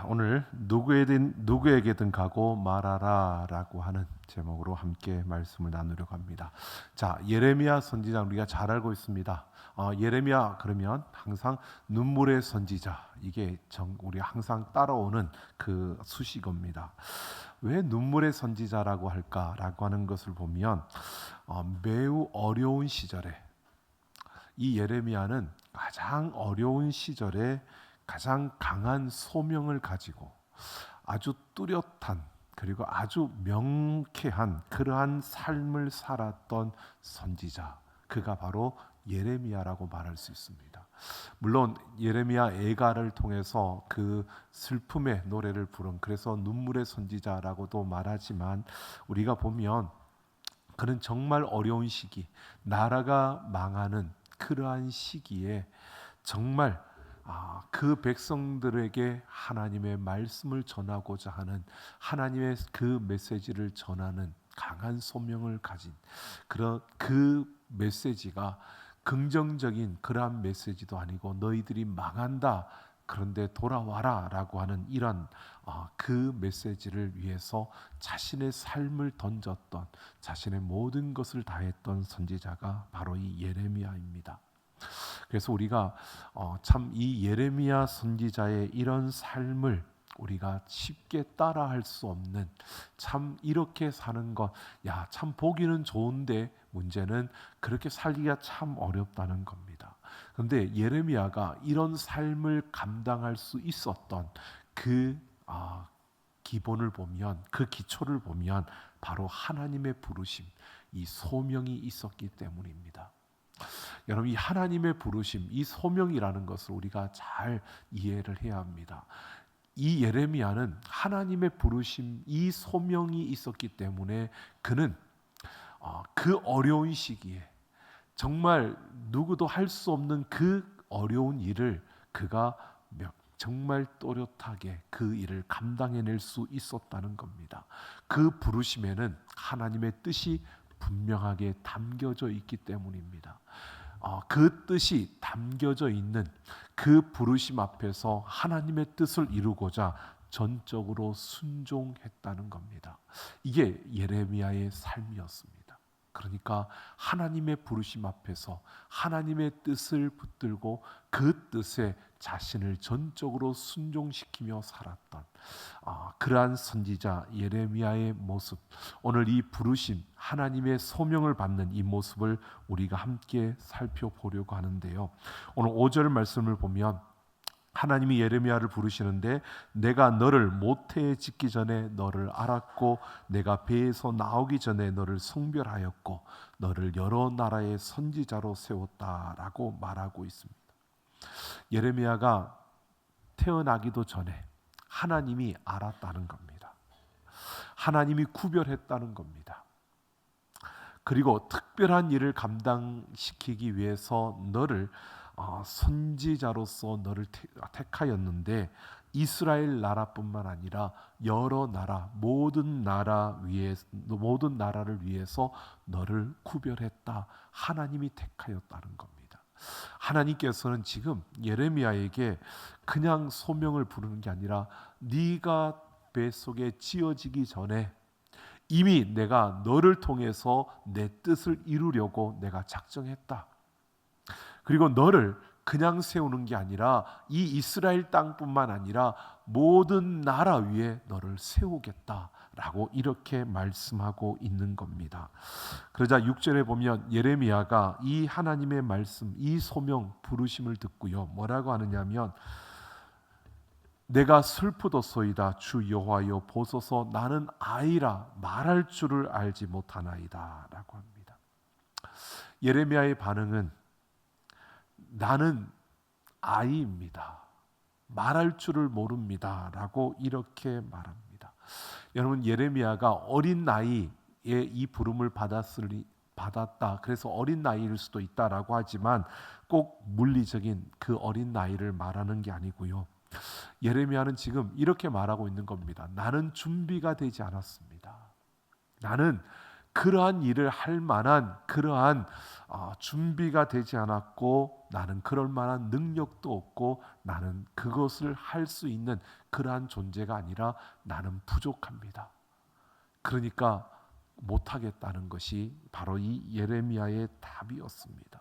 오늘 누구에게든 가고 말하라라고 하는 제목으로 함께 말씀을 나누려고 합니다. 자, 예레미야 선지자 우리가 잘 알고 있습니다. 예레미야 그러면 항상 눈물의 선지자, 이게 우리 항상 따라오는 그 수식어입니다. 왜 눈물의 선지자라고 할까라고 하는 것을 보면 매우 어려운 시절에 이 예레미야는 가장 어려운 시절에 가장 강한 소명을 가지고 아주 뚜렷한 그리고 아주 명쾌한 그러한 삶을 살았던 선지자, 그가 바로 예레미야라고 말할 수 있습니다. 물론 예레미야 애가를 통해서 그 슬픔의 노래를 부른, 그래서 눈물의 선지자라고도 말하지만, 우리가 보면 그는 정말 어려운 시기, 나라가 망하는 그러한 시기에 정말 그 백성들에게 하나님의 말씀을 전하고자 하는, 하나님의 그 메시지를 전하는 강한 소명을 가진 그 메시지가 긍정적인 그러한 메시지도 아니고, 너희들이 망한다 그런데 돌아와라 라고 하는 이런 그 메시지를 위해서 자신의 삶을 던졌던, 자신의 모든 것을 다했던 선지자가 바로 이 예레미야입니다. 그래서 우리가 참 이 예레미야 선지자의 이런 삶을 우리가 쉽게 따라할 수 없는, 참 이렇게 사는 것, 참 보기는 좋은데 문제는 그렇게 살기가 참 어렵다는 겁니다. 그런데 예레미야가 이런 삶을 감당할 수 있었던 그 기본을 보면, 그 기초를 보면 바로 하나님의 부르심, 이 소명이 있었기 때문입니다. 여러분, 이 하나님의 부르심, 이 소명이라는 것을 우리가 잘 이해를 해야 합니다. 이 예레미야는 하나님의 부르심, 이 소명이 있었기 때문에 그는 그 어려운 시기에 정말 누구도 할 수 없는 그 어려운 일을 그가 정말 또렷하게 그 일을 감당해낼 수 있었다는 겁니다. 그 부르심에는 하나님의 뜻이 분명하게 담겨져 있기 때문입니다. 그 뜻이 담겨져 있는 그 부르심 앞에서 하나님의 뜻을 이루고자 전적으로 순종했다는 겁니다. 이게 예레미야의 삶이었습니다. 그러니까 하나님의 부르심 앞에서 하나님의 뜻을 붙들고 그 뜻에 자신을 전적으로 순종시키며 살았던 그러한 선지자 예레미야의 모습, 오늘 이 부르심, 하나님의 소명을 받는 이 모습을 우리가 함께 살펴보려고 하는데요. 오늘 5절 말씀을 보면 하나님이 예레미야를 부르시는데, 내가 너를 모태에 짓기 전에 너를 알았고, 내가 배에서 나오기 전에 너를 성별하였고, 너를 여러 나라의 선지자로 세웠다라고 말하고 있습니다. 예레미야가 태어나기도 전에 하나님이 알았다는 겁니다. 하나님이 구별했다는 겁니다. 그리고 특별한 일을 감당시키기 위해서 너를 선지자로서 너를 택하였는데, 이스라엘 나라뿐만 아니라 여러 나라, 모든 나라를 위해서 너를 구별했다. 하나님이 택하였다는 겁니다. 하나님께서는 지금 예레미야에게 그냥 소명을 부르는 게 아니라, 네가 뱃속에 지어지기 전에 이미 내가 너를 통해서 내 뜻을 이루려고 내가 작정했다. 그리고 너를 그냥 세우는 게 아니라 이 이스라엘 땅뿐만 아니라 모든 나라 위에 너를 세우겠다라고 이렇게 말씀하고 있는 겁니다. 그러자 6절에 보면 예레미야가 이 하나님의 말씀, 이 소명 부르심을 듣고요, 뭐라고 하느냐면, 내가 슬프도소이다 주 여호와여 보소서, 나는 아이라 말할 줄을 알지 못하나이다 라고 합니다. 예레미야의 반응은 나는 아이입니다, 말할 줄을 모릅니다 라고 이렇게 말합니다. 여러분, 예레미야가 어린 나이에 이 부름을 받았다, 그래서 어린 나이일 수도 있다라고 하지만 꼭 물리적인 그 어린 나이를 말하는 게 아니고요, 예레미야는 지금 이렇게 말하고 있는 겁니다. 나는 준비가 되지 않았습니다. 나는 그러한 일을 할 만한 그러한 준비가 되지 않았고, 나는 그럴 만한 능력도 없고, 나는 그것을 할 수 있는 그러한 존재가 아니라 나는 부족합니다. 그러니까 못하겠다는 것이 바로 이 예레미야의 답이었습니다.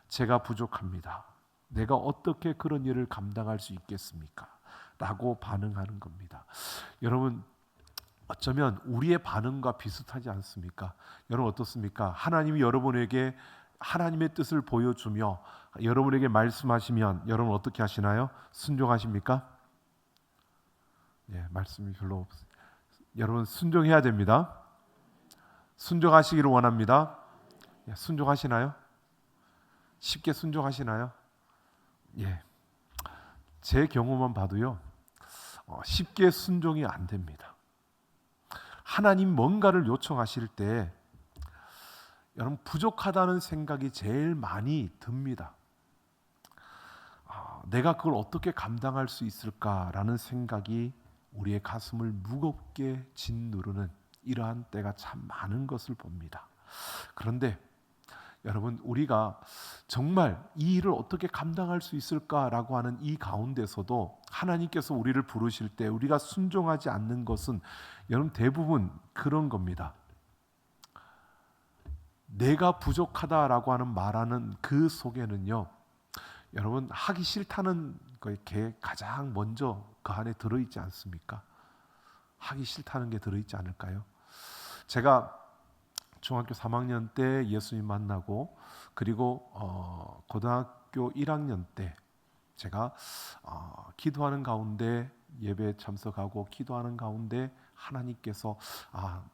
제가 부족합니다. 내가 어떻게 그런 일을 감당할 수 있겠습니까? 라고 반응하는 겁니다. 여러분, 어쩌면 우리의 반응과 비슷하지 않습니까? 여러분 어떻습니까? 하나님이 여러분에게 하나님의 뜻을 보여주며 여러분에게 말씀하시면 여러분 어떻게 하시나요? 순종하십니까? 예, 말씀이 별로 없어요. 여러분 순종해야 됩니다. 순종하시기를 원합니다. 예, 순종하시나요? 쉽게 순종하시나요? 예, 제 경우만 봐도요, 쉽게 순종이 안 됩니다. 하나님 뭔가를 요청하실 때 여러분 부족하다는 생각이 제일 많이 듭니다. 내가 그걸 어떻게 감당할 수 있을까라는 생각이 우리의 가슴을 무겁게 짓누르는 이러한 때가 참 많은 것을 봅니다. 그런데 여러분, 우리가 정말 이 일을 어떻게 감당할 수 있을까라고 하는 이 가운데서도 하나님께서 우리를 부르실 때 우리가 순종하지 않는 것은 여러분 대부분 그런 겁니다. 내가 부족하다라고 하는 말하는 그 속에는요, 여러분 하기 싫다는 게 가장 먼저 그 안에 들어있지 않습니까? 하기 싫다는 게 들어있지 않을까요? 제가 중학교 3학년 때 예수님 만나고, 그리고 고등학교 1학년 때 제가 기도하는 가운데 예배에 참석하고 기도하는 가운데 하나님께서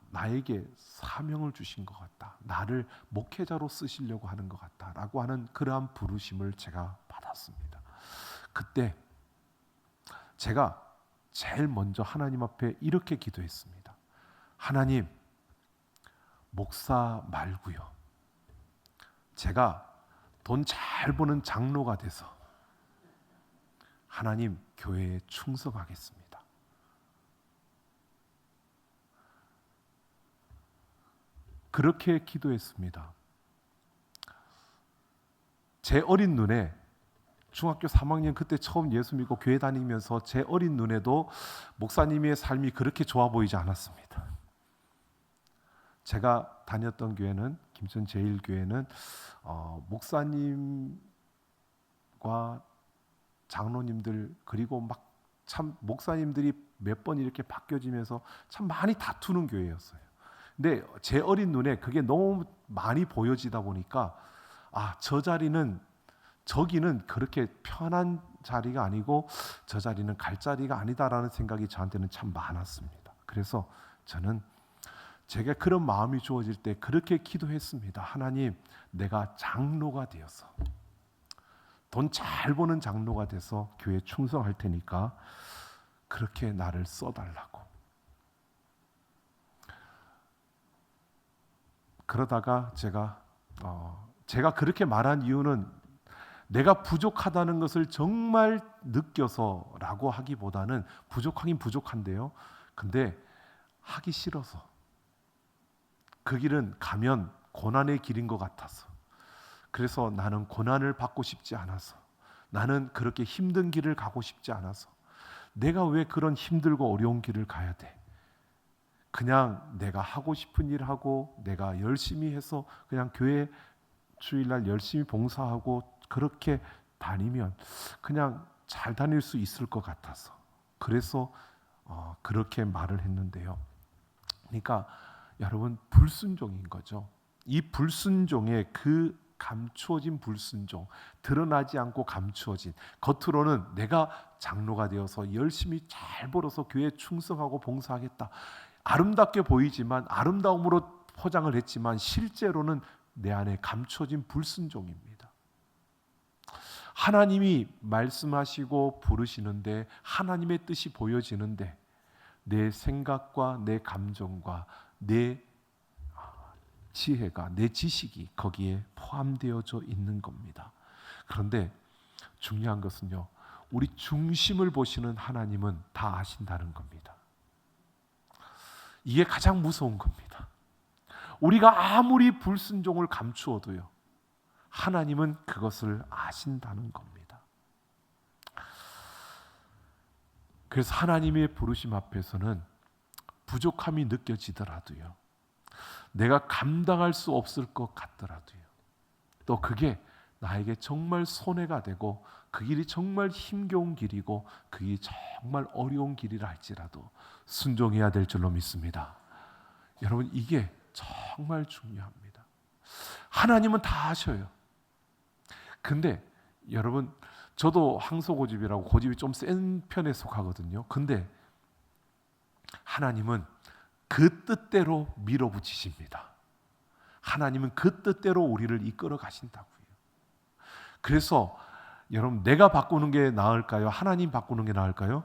나에게 사명을 주신 것 같다, 나를 목회자로 쓰시려고 하는 것 같다라고 하는 그러한 부르심을 제가 받았습니다. 그때 제가 제일 먼저 하나님 앞에 이렇게 기도했습니다. 하나님, 목사 말고요, 제가 돈 잘 버는 장로가 돼서 하나님 교회에 충성하겠습니다. 그렇게 기도했습니다. 제 어린 눈에, 중학교 3학년 그때 처음 예수 믿고 교회 다니면서 제 어린 눈에도 목사님의 삶이 그렇게 좋아 보이지 않았습니다. 제가 다녔던 교회는 김천 제일교회는 목사님과 장로님들, 그리고 막 참 목사님들이 몇 번 이렇게 바뀌어지면서 참 많이 다투는 교회였어요. 근데 제 어린 눈에 그게 너무 많이 보여지다 보니까 저 자리는, 저기는 그렇게 편한 자리가 아니고 저 자리는 갈 자리가 아니다라는 생각이 저한테는 참 많았습니다. 그래서 저는 제가 그런 마음이 주어질 때 그렇게 기도했습니다. 하나님, 내가 장로가 되어서, 돈 잘 버는 장로가 돼서 교회에 충성할 테니까 그렇게 나를 써달라고. 그러다가 제가 그렇게 말한 이유는 내가 부족하다는 것을 정말 느껴서라고 하기보다는, 부족하긴 부족한데요, 근데 하기 싫어서, 그 길은 가면 고난의 길인 것 같아서, 그래서 나는 고난을 받고 싶지 않아서, 나는 그렇게 힘든 길을 가고 싶지 않아서, 내가 왜 그런 힘들고 어려운 길을 가야 돼? 그냥 내가 하고 싶은 일 하고 내가 열심히 해서 그냥 교회 주일날 열심히 봉사하고 그렇게 다니면 그냥 잘 다닐 수 있을 것 같아서, 그래서 그렇게 말을 했는데요. 그러니까 여러분, 불순종인 거죠. 이 불순종의 그 감추어진 불순종, 드러나지 않고 감추어진, 겉으로는 내가 장로가 되어서 열심히 잘 벌어서 교회에 충성하고 봉사하겠다, 아름답게 보이지만, 아름다움으로 포장을 했지만 실제로는 내 안에 감추어진 불순종입니다. 하나님이 말씀하시고 부르시는데, 하나님의 뜻이 보여지는데 내 생각과 내 감정과 내 지혜가, 내 지식이 거기에 포함되어져 있는 겁니다. 그런데 중요한 것은요, 우리 중심을 보시는 하나님은 다 아신다는 겁니다. 이게 가장 무서운 겁니다. 우리가 아무리 불순종을 감추어도요, 하나님은 그것을 아신다는 겁니다. 그래서 하나님의 부르심 앞에서는 부족함이 느껴지더라도요, 내가 감당할 수 없을 것 같더라도요, 또 그게 나에게 정말 손해가 되고 그 길이 정말 힘겨운 길이고 그 길이 정말 어려운 길이라 할지라도 순종해야 될 줄로 믿습니다. 여러분, 이게 정말 중요합니다. 하나님은 다 아셔요. 근데 여러분, 저도 항소 고집이라고, 고집이 좀 센 편에 속하거든요. 근데 하나님은 그 뜻대로 밀어붙이십니다. 하나님은 그 뜻대로 우리를 이끌어 가신다고요. 그래서 여러분, 내가 바꾸는 게 나을까요? 하나님 바꾸는 게 나을까요?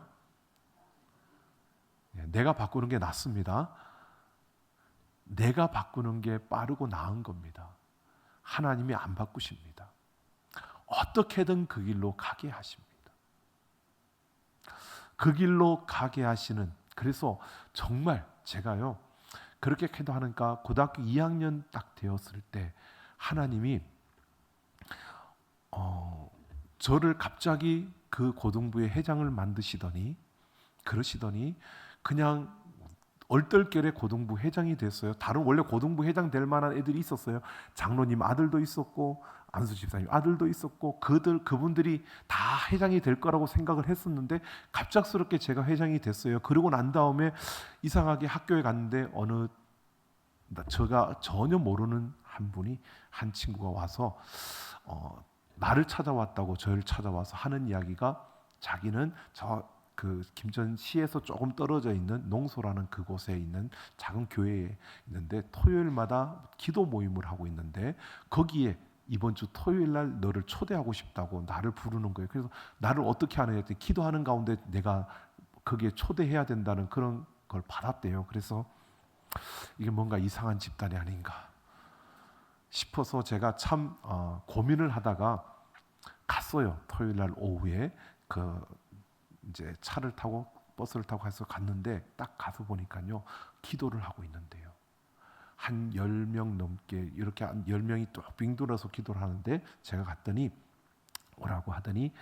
내가 바꾸는 게 낫습니다. 내가 바꾸는 게 빠르고 나은 겁니다. 하나님이 안 바꾸십니다. 어떻게든 그 길로 가게 하십니다. 그 길로 가게 하시는, 그래서 정말 제가요, 그렇게 기도하니까 고등학교 2학년 딱 되었을 때 하나님이 저를 갑자기 그 고등부의 회장을 만드시더니, 그러시더니 그냥 얼떨결에 고등부 회장이 됐어요. 다른 원래 고등부 회장 될 만한 애들이 있었어요. 장로님 아들도 있었고 안수 집사님 아들도 있었고 그분들이 다 회장이 될 거라고 생각을 했었는데 갑작스럽게 제가 회장이 됐어요. 그러고 난 다음에 이상하게 학교에 갔는데 제가 전혀 모르는 한 친구가 와서 나를 찾아왔다고, 저를 찾아와서 하는 이야기가, 자기는 그 김천시에서 조금 떨어져 있는 농소라는 그곳에 있는 작은 교회에 있는데 토요일마다 기도 모임을 하고 있는데 거기에 이번 주 토요일 날 너를 초대하고 싶다고 나를 부르는 거예요. 그래서 나를 어떻게 하느냐 했더니 기도하는 가운데 내가 거기에 초대해야 된다는 그런 걸 받았대요. 그래서 이게 뭔가 이상한 집단이 아닌가 싶어서 제가 참 고민을 하다가 갔어요. 토요일 날 오후에 이제 차를 타고 버스를 타고 해서 갔는데 딱 가서 보니까요, 기도를 하고 있는데요, 한 10명 넘게 이렇게 한 10명이 또 빙돌아서 기도를 하는데 제가 갔더니 오라고 하더니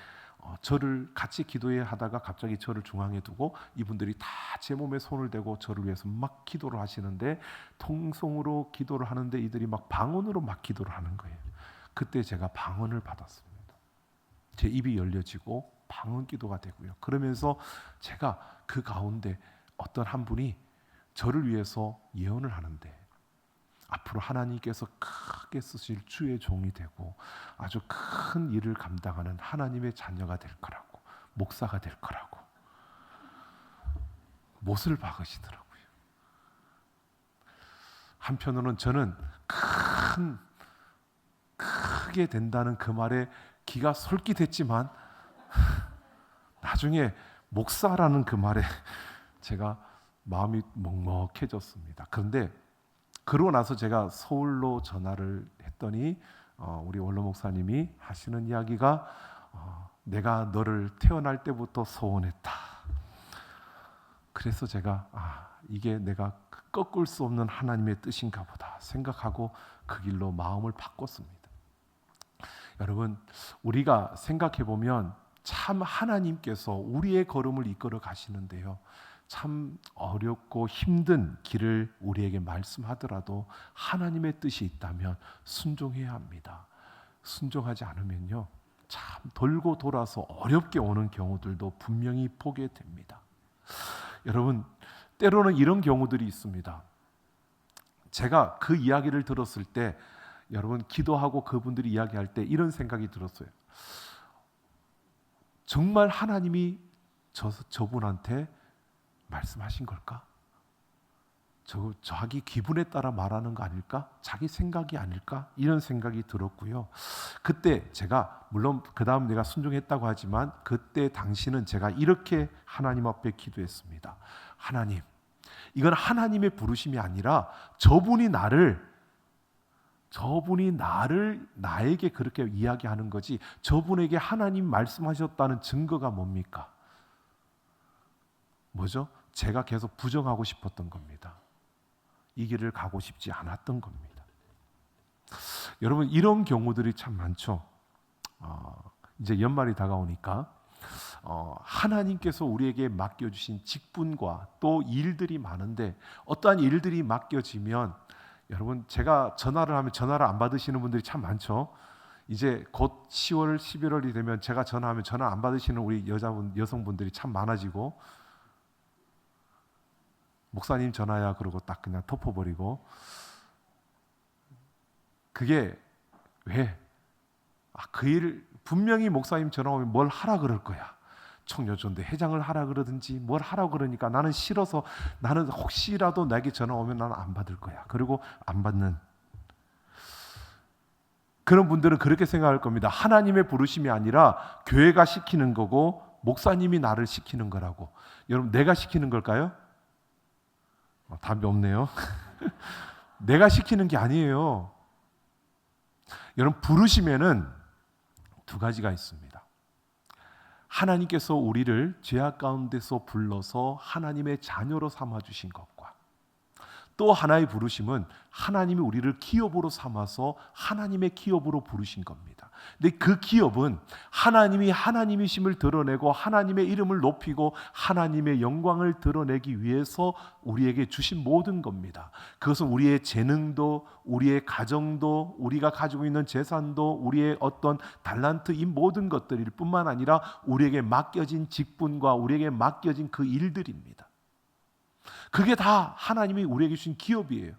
저를 같이 기도해 하다가 갑자기 저를 중앙에 두고 이분들이 다 제 몸에 손을 대고 저를 위해서 막 기도를 하시는데, 통성으로 기도를 하는데 이들이 막 방언으로 막 기도를 하는 거예요. 그때 제가 방언을 받았습니다. 제 입이 열려지고 방언 기도가 되고요. 그러면서 제가 그 가운데 어떤 한 분이 저를 위해서 예언을 하는데, 앞으로 하나님께서 크게 쓰실 주의 종이 되고 아주 큰 일을 감당하는 하나님의 자녀가 될 거라고, 목사가 될 거라고 못을 박으시더라고요. 한편으로는 저는 크게 된다는 그 말에 기가 솔깃했지만 나중에 목사라는 그 말에 제가 마음이 먹먹해졌습니다. 그런데 그러고 나서 제가 서울로 전화를 했더니 우리 원로 목사님이 하시는 이야기가 내가 너를 태어날 때부터 소원했다. 그래서 제가 이게 내가 꺾을 수 없는 하나님의 뜻인가 보다 생각하고 그 길로 마음을 바꿨습니다. 여러분, 우리가 생각해 보면 참 하나님께서 우리의 걸음을 이끌어 가시는데요, 참 어렵고 힘든 길을 우리에게 말씀하더라도 하나님의 뜻이 있다면 순종해야 합니다. 순종하지 않으면요, 참 돌고 돌아서 어렵게 오는 경우들도 분명히 보게 됩니다. 여러분, 때로는 이런 경우들이 있습니다. 제가 그 이야기를 들었을 때, 여러분, 기도하고 그분들이 이야기할 때 이런 생각이 들었어요. 정말 하나님이 저분한테 말씀하신 걸까? 자기 기분에 따라 말하는 거 아닐까? 자기 생각이 아닐까? 이런 생각이 들었고요. 그때 제가 물론 그 다음 내가 순종했다고 하지만 그때 당시는 제가 이렇게 하나님 앞에 기도했습니다. 하나님, 이건 하나님의 부르심이 아니라 저분이 나에게 그렇게 이야기하는 거지, 저분에게 하나님 말씀하셨다는 증거가 뭡니까? 뭐죠? 제가 계속 부정하고 싶었던 겁니다. 이 길을 가고 싶지 않았던 겁니다. 여러분, 이런 경우들이 참 많죠. 이제 연말이 다가오니까 하나님께서 우리에게 맡겨주신 직분과 또 일들이 많은데, 어떠한 일들이 맡겨지면, 여러분, 제가 전화를 하면 전화를 안 받으시는 분들이 참 많죠. 이제 곧 10월, 11월이 되면 제가 전화하면 전화 안 받으시는 우리 여성분들이 참 많아지고, 목사님 전화야 그러고 딱 그냥 덮어버리고. 그게 왜? 그 일 분명히 목사님 전화 오면 뭘 하라 그럴 거야. 청년전대 회장을 하라 그러든지 뭘 하라고 그러니까 나는 싫어서, 나는 혹시라도 내게 전화 오면 나는 안 받을 거야. 그리고 안 받는 그런 분들은 그렇게 생각할 겁니다. 하나님의 부르심이 아니라 교회가 시키는 거고 목사님이 나를 시키는 거라고. 여러분, 내가 시키는 걸까요? 답이 없네요. 내가 시키는 게 아니에요. 여러분, 부르심에는 두 가지가 있습니다. 하나님께서 우리를 죄악 가운데서 불러서 하나님의 자녀로 삼아주신 것과, 또 하나의 부르심은 하나님이 우리를 기업으로 삼아서 하나님의 기업으로 부르신 겁니다. 근데 그 기업은 하나님이 하나님이심을 드러내고 하나님의 이름을 높이고 하나님의 영광을 드러내기 위해서 우리에게 주신 모든 겁니다. 그것은 우리의 재능도, 우리의 가정도, 우리가 가지고 있는 재산도, 우리의 어떤 달란트, 이 모든 것들일 뿐만 아니라 우리에게 맡겨진 직분과 우리에게 맡겨진 그 일들입니다. 그게 다 하나님이 우리에게 주신 기업이에요.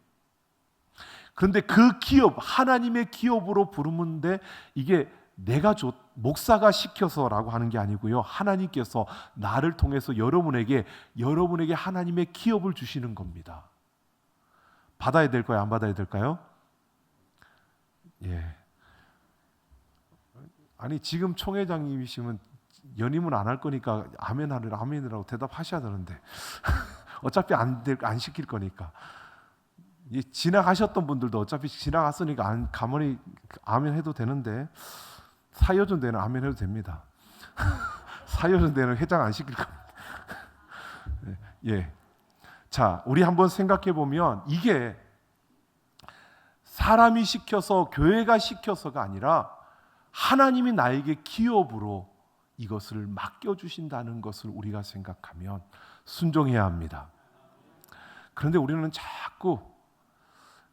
그런데 그 기업, 하나님의 기업으로 부르는데, 이게 내가 목사가 시켜서라고 하는 게 아니고요. 하나님께서 나를 통해서 여러분에게 하나님의 기업을 주시는 겁니다. 받아야 될까요? 안 받아야 될까요? 예. 아니, 지금 총회장님이시면 연임은 안 할 거니까 아멘이라고 대답하셔야 되는데 어차피 안 시킬 거니까. 지나가셨던 분들도 어차피 지나갔으니까 가만히 아멘 해도 되는데, 사여전대는 아멘 해도 됩니다. 사여전대는 회장 안 시킬 겁니다. 예. 자, 우리 한번 생각해 보면, 이게 사람이 시켜서, 교회가 시켜서가 아니라 하나님이 나에게 기업으로 이것을 맡겨주신다는 것을 우리가 생각하면 순종해야 합니다. 그런데 우리는 자꾸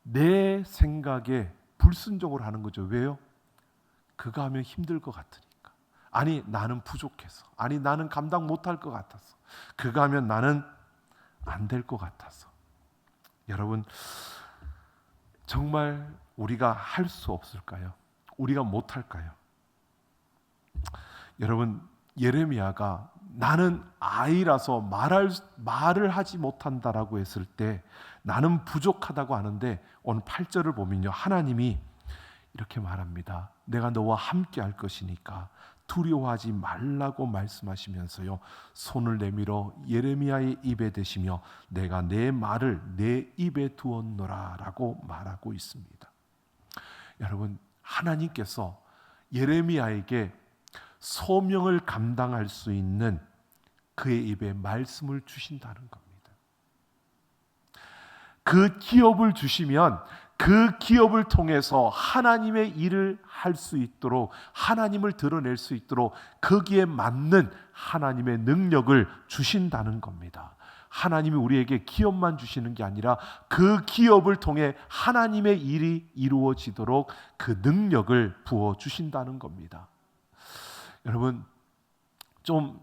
내 생각에 불순종을 하는 거죠. 왜요? 그거 하면 힘들 것 같으니까. 아니, 나는 부족해서. 아니, 나는 감당 못할 것 같아서. 그거 하면 나는 안 될 것 같아서. 여러분, 정말 우리가 할 수 없을까요? 우리가 못할까요? 여러분, 예레미야가 나는 아이라서 말을 하지 못한다라고 했을 때 나는 부족하다고 하는데, 오늘 8절을 보면요, 하나님이 이렇게 말합니다. 내가 너와 함께 할 것이니까 두려워하지 말라고 말씀하시면서요, 손을 내밀어 예레미야의 입에 대시며 내가 내 말을 내 입에 두었노라 라고 말하고 있습니다. 여러분, 하나님께서 예레미야에게 소명을 감당할 수 있는 그의 입에 말씀을 주신다는 겁니다. 그 기업을 주시면 그 기업을 통해서 하나님의 일을 할 수 있도록, 하나님을 드러낼 수 있도록 거기에 맞는 하나님의 능력을 주신다는 겁니다. 하나님이 우리에게 기업만 주시는 게 아니라 그 기업을 통해 하나님의 일이 이루어지도록 그 능력을 부어주신다는 겁니다. 여러분, 좀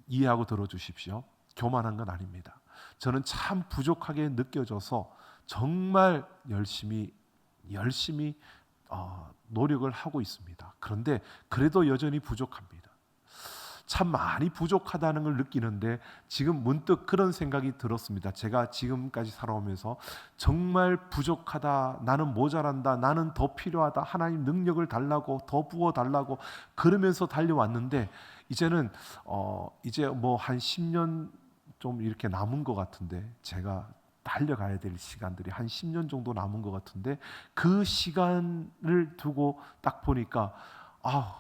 이해하고 들어주십시오. 교만한 건 아닙니다. 저는 참 부족하게 느껴져서 정말 열심히 노력을 하고 있습니다. 그런데 그래도 여전히 부족합니다. 참 많이 부족하다는 걸 느끼는데, 지금 문득 그런 생각이 들었습니다. 제가 지금까지 살아오면서 정말 부족하다, 나는 모자란다, 나는 더 필요하다, 하나님 능력을 달라고, 더 부어달라고 그러면서 달려왔는데, 이제는 이제 뭐 한 10년 좀 이렇게 남은 것 같은데, 제가 달려가야 될 시간들이 한 10년 정도 남은 것 같은데, 그 시간을 두고 딱 보니까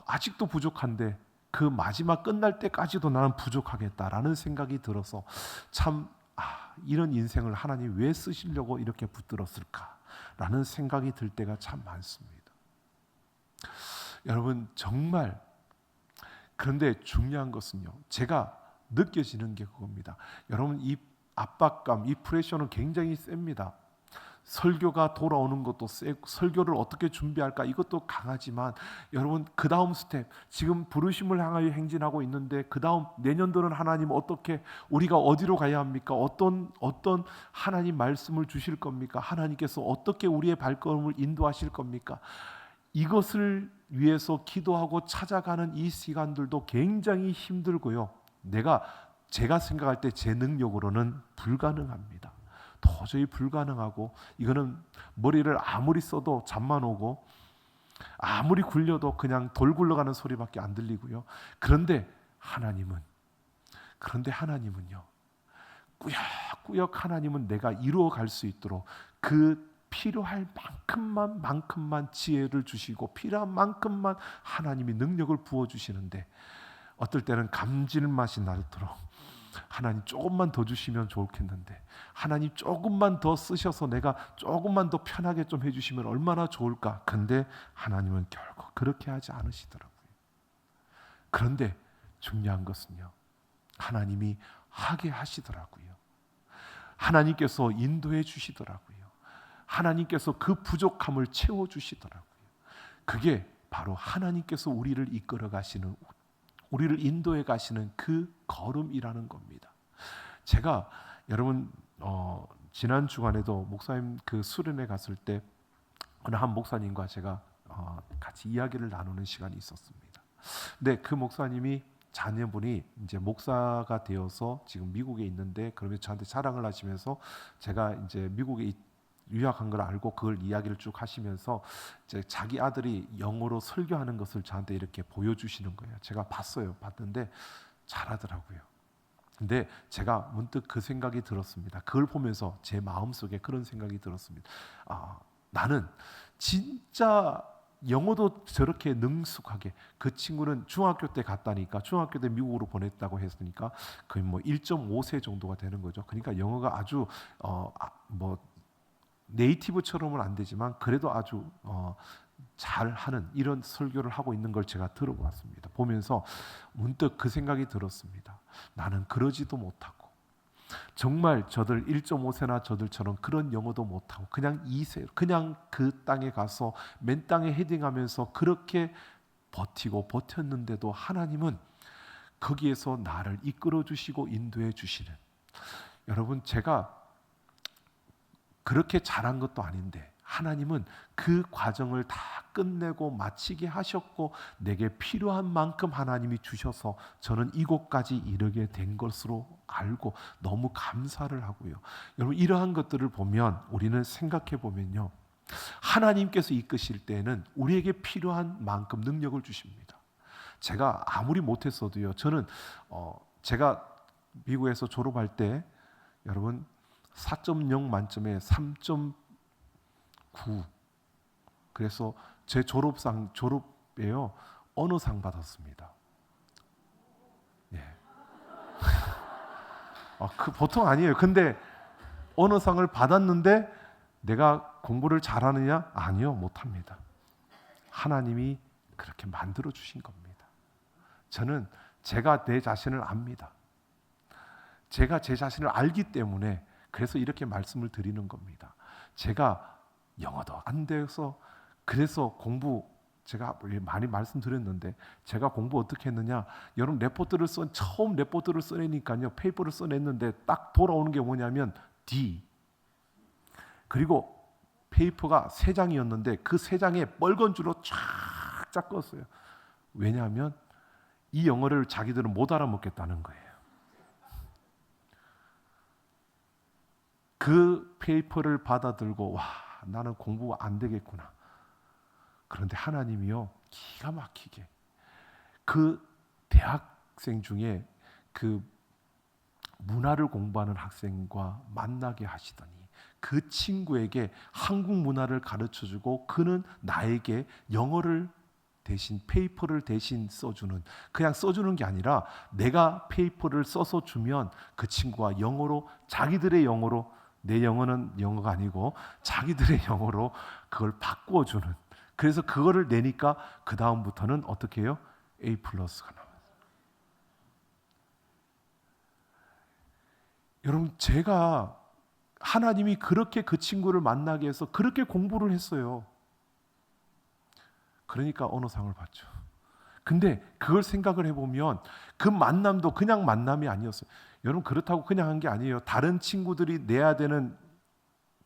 아직도 부족한데 그 마지막 끝날 때까지도 나는 부족하겠다라는 생각이 들어서 참 이런 인생을 하나님 왜 쓰시려고 이렇게 붙들었을까라는 생각이 들 때가 참 많습니다. 여러분 정말 그런데 중요한 것은요, 제가 느껴지는 게 그겁니다. 여러분 이 압박감, 이 프레셔는 굉장히 셉니다. 설교가 돌아오는 것도 세고 설교를 어떻게 준비할까 이것도 강하지만 여러분 그 다음 스텝, 지금 부르심을 향하여 행진하고 있는데 그 다음 내년도는 하나님 어떻게, 우리가 어디로 가야 합니까? 어떤 하나님 말씀을 주실 겁니까? 하나님께서 어떻게 우리의 발걸음을 인도하실 겁니까? 이것을 위해서 기도하고 찾아가는 이 시간들도 굉장히 힘들고요, 제가 생각할 때 제 능력으로는 불가능합니다. 도저히 불가능하고, 이거는 머리를 아무리 써도 잠만 오고 아무리 굴려도 그냥 돌 굴러가는 소리밖에 안 들리고요. 그런데 하나님은요, 꾸역꾸역 하나님은 내가 이루어갈 수 있도록 그 필요할 만큼만 지혜를 주시고 필요한 만큼만 하나님이 능력을 부어주시는데, 어떨 때는 감질맛이 나도록 하나님 조금만 더 주시면 좋겠는데, 하나님 조금만 더 쓰셔서 내가 조금만 더 편하게 좀 해주시면 얼마나 좋을까. 근데 하나님은 결국 그렇게 하지 않으시더라고요. 그런데 중요한 것은요, 하나님이 하게 하시더라고요. 하나님께서 인도해 주시더라고요. 하나님께서 그 부족함을 채워주시더라고요. 그게 바로 하나님께서 우리를 이끌어 가시는, 우리를 인도해 가시는 그 걸음이라는 겁니다. 제가 여러분 지난 주간에도 목사님 그 수련회 갔을 때 어느 한 목사님과 제가 같이 이야기를 나누는 시간이 있었습니다. 근데 그 목사님이 자녀분이 이제 목사가 되어서 지금 미국에 있는데, 그러면 저한테 자랑을 하시면서 제가 이제 미국에 유학한 걸 알고 그걸 이야기를 쭉 하시면서 이제 자기 아들이 영어로 설교하는 것을 저한테 이렇게 보여주시는 거예요. 제가 봤는데 잘하더라고요. 근데 제가 문득 그 생각이 들었습니다. 그걸 보면서 제 마음속에 그런 생각이 들었습니다. 나는 진짜 영어도 저렇게 능숙하게, 그 친구는 중학교 때 갔다니까, 중학교 때 미국으로 보냈다고 했으니까 거의 뭐 1.5세 정도가 되는 거죠. 그러니까 영어가 아주 네이티브처럼은 안 되지만 그래도 아주 잘하는 이런 설교를 하고 있는 걸 제가 들어보았습니다. 보면서 문득 그 생각이 들었습니다. 나는 그러지도 못하고, 정말 저들 1.5세나 저들처럼 그런 영어도 못하고 그냥 2세, 그냥 그 땅에 가서 맨 땅에 헤딩하면서 그렇게 버텼는데도 하나님은 거기에서 나를 이끌어 주시고 인도해 주시는, 여러분 제가 그렇게 잘한 것도 아닌데 하나님은 그 과정을 다 끝내고 마치게 하셨고 내게 필요한 만큼 하나님이 주셔서 저는 이곳까지 이르게 된 것으로 알고 너무 감사를 하고요. 여러분 이러한 것들을 보면 우리는 생각해 보면요, 하나님께서 이끄실 때는 우리에게 필요한 만큼 능력을 주십니다. 제가 아무리 못했어도요, 저는 제가 미국에서 졸업할 때 여러분 4.0 만점에 3.9, 그래서 제 졸업에요 언어상 받았습니다. 예. 그 보통 아니에요. 근데 언어상을 받았는데 내가 공부를 잘하느냐? 아니요, 못합니다. 하나님이 그렇게 만들어 주신 겁니다. 저는 제가 내 자신을 압니다. 제가 제 자신을 알기 때문에 그래서 이렇게 말씀을 드리는 겁니다. 제가 영어도 안 돼서, 그래서 공부, 제가 많이 말씀드렸는데 제가 공부 어떻게 했느냐, 여러분 처음 레포트를 써내니까요, 페이퍼를 써냈는데 딱 돌아오는 게 뭐냐면 D, 그리고 페이퍼가 3장이었는데 그 3장에 빨간 줄로 쫙 껐어요. 왜냐하면 이 영어를 자기들은 못 알아먹겠다는 거예요. 그 페이퍼를 받아들고 와, 나는 공부 안 되겠구나. 그런데 하나님이요, 기가 막히게 그 대학생 중에 그 문화를 공부하는 학생과 만나게 하시더니 그 친구에게 한국 문화를 가르쳐주고 그는 나에게 영어를 대신 페이퍼를 대신 써주는, 그냥 써주는 게 아니라 내가 페이퍼를 써서 주면 그 친구가 영어로, 자기들의 영어로, 내 영어는 영어가 아니고 자기들의 영어로 그걸 바꾸어주는, 그래서 그거를 내니까 그 다음부터는 어떻게 해요? A 플러스가 나와요. 여러분, 제가 하나님이 그렇게 그 친구를 만나게 해서 그렇게 공부를 했어요. 그러니까 언어상을 받죠. 근데 그걸 생각을 해보면 그 만남도 그냥 만남이 아니었어요. 여러분, 그렇다고 그냥 한 게 아니에요. 다른 친구들이 내야 되는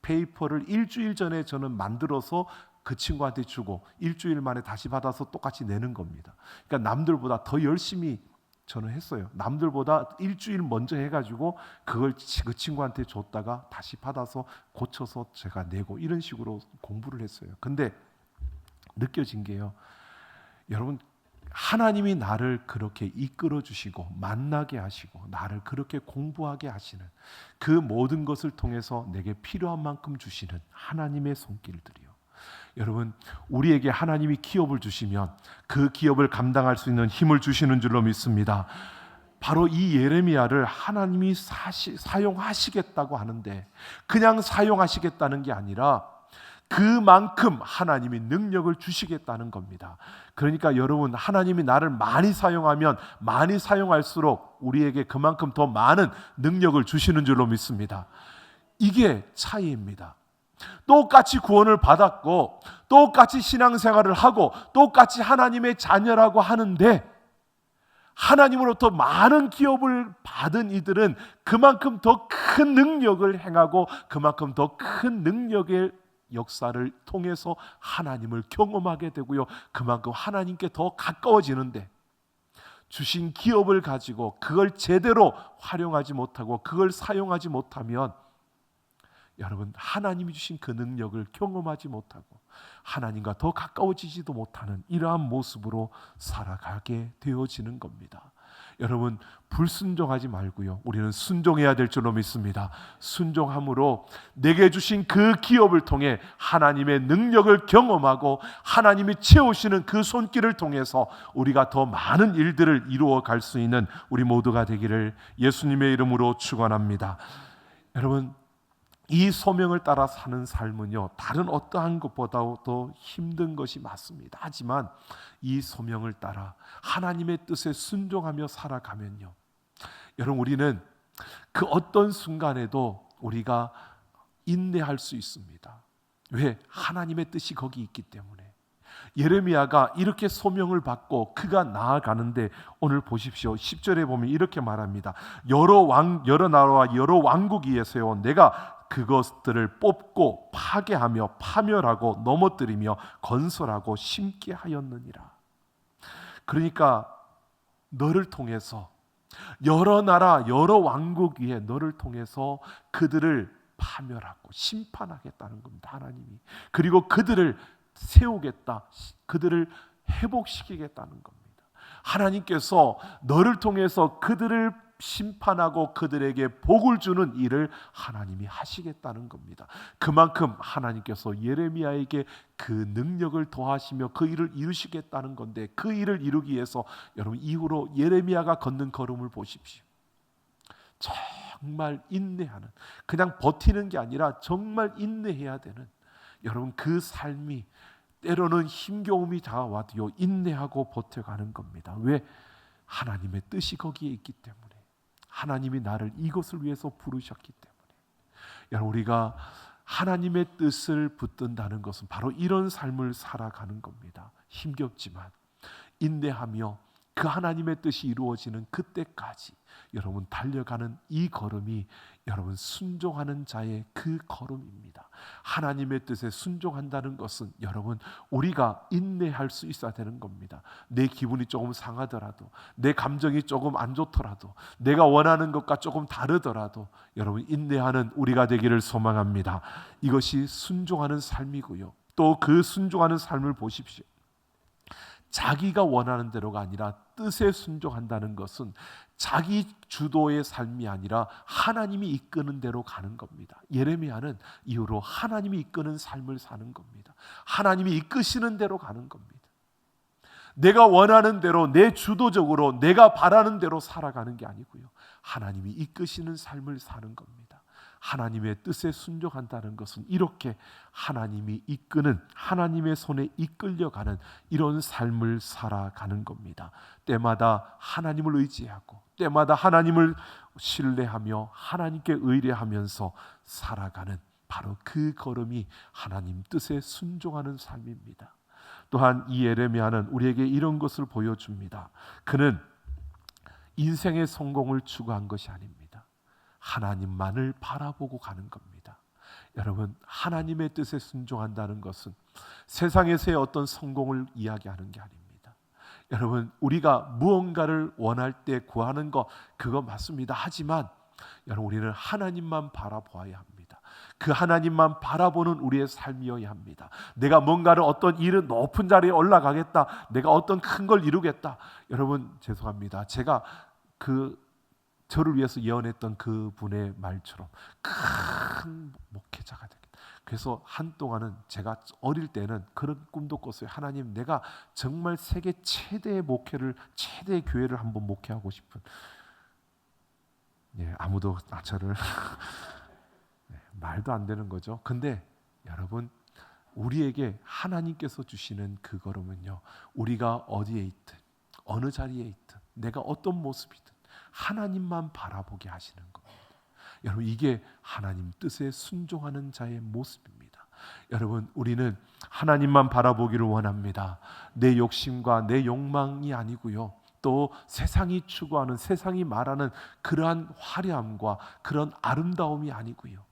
페이퍼를 일주일 전에 저는 만들어서 그 친구한테 주고 일주일 만에 다시 받아서 똑같이 내는 겁니다. 그러니까 남들보다 더 열심히 저는 했어요. 남들보다 일주일 먼저 해가지고 그걸 그 친구한테 줬다가 다시 받아서 고쳐서 제가 내고, 이런 식으로 공부를 했어요. 근데 느껴진 게요, 여러분, 하나님이 나를 그렇게 이끌어 주시고 만나게 하시고 나를 그렇게 공부하게 하시는 그 모든 것을 통해서 내게 필요한 만큼 주시는 하나님의 손길들이요, 여러분, 우리에게 하나님이 기업을 주시면 그 기업을 감당할 수 있는 힘을 주시는 줄로 믿습니다. 바로 이 예레미야를 하나님이 사용하시겠다고 하는데, 그냥 사용하시겠다는 게 아니라 그만큼 하나님이 능력을 주시겠다는 겁니다. 그러니까 여러분, 하나님이 나를 많이 사용하면 많이 사용할수록 우리에게 그만큼 더 많은 능력을 주시는 줄로 믿습니다. 이게 차이입니다. 똑같이 구원을 받았고 똑같이 신앙생활을 하고 똑같이 하나님의 자녀라고 하는데, 하나님으로부터 많은 기업을 받은 이들은 그만큼 더 큰 능력을 행하고 그만큼 더 큰 능력의 역사를 통해서 하나님을 경험하게 되고요, 그만큼 하나님께 더 가까워지는데, 주신 기업을 가지고 그걸 제대로 활용하지 못하고 그걸 사용하지 못하면 여러분, 하나님이 주신 그 능력을 경험하지 못하고 하나님과 더 가까워지지도 못하는 이러한 모습으로 살아가게 되어지는 겁니다. 여러분, 불순종하지 말고요, 우리는 순종해야 될 줄로 믿습니다. 순종함으로 내게 주신 그 기업을 통해 하나님의 능력을 경험하고 하나님이 채우시는 그 손길을 통해서 우리가 더 많은 일들을 이루어 갈 수 있는 우리 모두가 되기를 예수님의 이름으로 축원합니다. 여러분, 이 소명을 따라 사는 삶은요, 다른 어떠한 것보다도 더 힘든 것이 맞습니다. 하지만 이 소명을 따라 하나님의 뜻에 순종하며 살아가면요, 여러분, 우리는 그 어떤 순간에도 우리가 인내할 수 있습니다. 왜? 하나님의 뜻이 거기 있기 때문에. 예레미야가 이렇게 소명을 받고 그가 나아가는데, 오늘 보십시오. 10절에 보면 이렇게 말합니다. 여러 나라와 여러 왕국 위에 세워 내가 그것들을 뽑고 파괴하며 파멸하고 넘어뜨리며 건설하고 심게 하였느니라. 그러니까 너를 통해서 여러 나라 여러 왕국 위에 너를 통해서 그들을 파멸하고 심판하겠다는 겁니다, 하나님이. 그리고 그들을 세우겠다, 그들을 회복시키겠다는 겁니다. 하나님께서 너를 통해서 그들을 심판하고 그들에게 복을 주는 일을 하나님이 하시겠다는 겁니다. 그만큼 하나님께서 예레미야에게 그 능력을 더하시며 그 일을 이루시겠다는 건데, 그 일을 이루기 위해서 여러분, 이후로 예레미야가 걷는 걸음을 보십시오. 정말 인내하는, 그냥 버티는 게 아니라 정말 인내해야 되는, 여러분, 그 삶이 때로는 힘겨움이 다가와도요, 인내하고 버텨가는 겁니다. 왜? 하나님의 뜻이 거기에 있기 때문에. 하나님이 나를 이것을 위해서 부르셨기 때문에. 여러분, 우리가 하나님의 뜻을 붙든다는 것은 바로 이런 삶을 살아가는 겁니다. 힘겹지만 인내하며 그 하나님의 뜻이 이루어지는 그때까지 여러분 달려가는 이 걸음이 여러분 순종하는 자의 그 걸음입니다. 하나님의 뜻에 순종한다는 것은 여러분 우리가 인내할 수 있어야 되는 겁니다. 내 기분이 조금 상하더라도, 내 감정이 조금 안 좋더라도, 내가 원하는 것과 조금 다르더라도 여러분 인내하는 우리가 되기를 소망합니다. 이것이 순종하는 삶이고요. 또 그 순종하는 삶을 보십시오. 자기가 원하는 대로가 아니라 뜻에 순종한다는 것은 자기 주도의 삶이 아니라 하나님이 이끄는 대로 가는 겁니다. 예레미야는 이후로 하나님이 이끄는 삶을 사는 겁니다. 하나님이 이끄시는 대로 가는 겁니다. 내가 원하는 대로 내 주도적으로 내가 바라는 대로 살아가는 게 아니고요. 하나님이 이끄시는 삶을 사는 겁니다. 하나님의 뜻에 순종한다는 것은 이렇게 하나님이 이끄는 하나님의 손에 이끌려가는 이런 삶을 살아가는 겁니다. 때마다 하나님을 의지하고 때마다 하나님을 신뢰하며 하나님께 의뢰하면서 살아가는 바로 그 걸음이 하나님 뜻에 순종하는 삶입니다. 또한 이 예레미야는 우리에게 이런 것을 보여줍니다. 그는 인생의 성공을 추구한 것이 아닙니다. 하나님만을 바라보고 가는 겁니다. 여러분, 하나님의 뜻에 순종한다는 것은 세상에서의 어떤 성공을 이야기하는 게 아닙니다. 여러분, 우리가 무언가를 원할 때 구하는 것 그거 맞습니다. 하지만 여러분, 우리는 하나님만 바라보아야 합니다. 그 하나님만 바라보는 우리의 삶이어야 합니다. 내가 뭔가를 어떤 일은 높은 자리에 올라가겠다. 내가 어떤 큰 걸 이루겠다. 여러분, 죄송합니다. 제가 저를 위해서 예언했던 그분의 말처럼 큰 목회자가 되겠다. 그래서 한동안은 제가 어릴 때는 그런 꿈도 꿨어요. 하나님, 내가 정말 세계 최대의 목회를, 최대의 교회를 한번 목회하고 싶은. 아무도 저를 말도 안 되는 거죠. 근데 여러분, 우리에게 하나님께서 주시는 그 걸음은요, 우리가 어디에 있든 어느 자리에 있든 내가 어떤 모습이든 하나님만 바라보게 하시는 겁니다. 여러분, 이게 하나님 뜻에 순종하는 자의 모습입니다. 여러분, 우리는 하나님만 바라보기를 원합니다. 내 욕심과 내 욕망이 아니고요, 또 세상이 추구하는, 세상이 말하는 그러한 화려함과 그런 아름다움이 아니고요,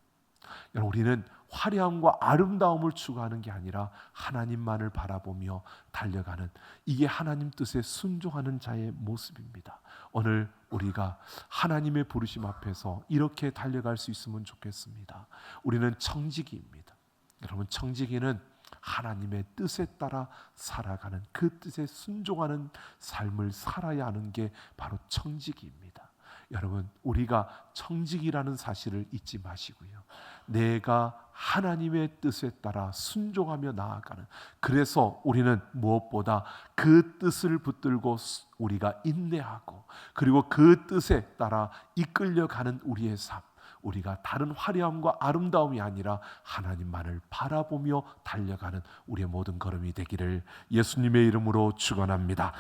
여러분, 우리는 화려함과 아름다움을 추구하는 게 아니라 하나님만을 바라보며 달려가는, 이게 하나님 뜻에 순종하는 자의 모습입니다. 오늘 우리가 하나님의 부르심 앞에서 이렇게 달려갈 수 있으면 좋겠습니다. 우리는 청지기입니다. 여러분, 청지기는 하나님의 뜻에 따라 살아가는, 그 뜻에 순종하는 삶을 살아야 하는 게 바로 청지기입니다. 여러분, 우리가 청지기라는 사실을 잊지 마시고요, 내가 하나님의 뜻에 따라 순종하며 나아가는, 그래서 우리는 무엇보다 그 뜻을 붙들고 우리가 인내하고, 그리고 그 뜻에 따라 이끌려가는 우리의 삶, 우리가 다른 화려함과 아름다움이 아니라 하나님만을 바라보며 달려가는 우리의 모든 걸음이 되기를 예수님의 이름으로 축원합니다.